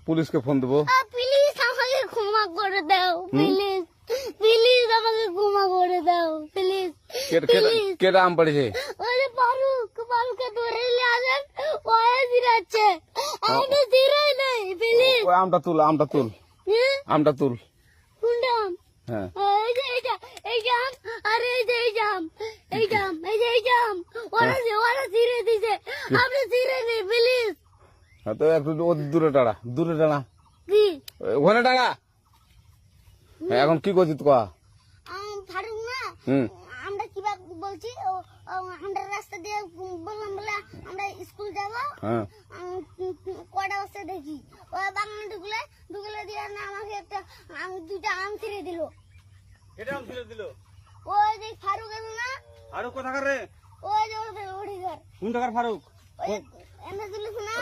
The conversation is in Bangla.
পুলিশকে ফোন দেবো। প্লিজ আমাকে ক্ষমা করে দাও, প্লিজ প্লিজ আমাকে ক্ষমা করে দাও, প্লিজ কেটা আম পড়েছে? ওরে ফারুককে ধরে নিয়ে আসেন, ওয়ে জিরাচ্ছে, আমি জিরাই নাই, প্লিজ। ওই আমটা তুল আমটা তুল কোনটা আম? হ্যাঁ এই যে এই জাম, আরে এই যে এই জাম, এই জাম ওরা জিরে দিছে, আপনি জিরে নেই, প্লিজ। তো একটু দূরে টাড়া কি ওখানে টাড়া। এখন কি করছিস কয়া? ফারুক না, আমরা কিবা বলছি, আমরা রাস্তা দিয়ে বললাম বলে আমরা স্কুল যাবো, কটা বছর দেখি ওই বাগানে ঢুকলে দিয়ে না আমাকে একটা দুইটা আম ছিঁড়ে দিল। এটা আম ছিঁড়ে দিল? ওই যে ফারুক এলো না, ফারুক কোথাকার রে? ওই যে ওঠি ঘর, কোন টাকার ফারুক? ওই এনে দিলিস না।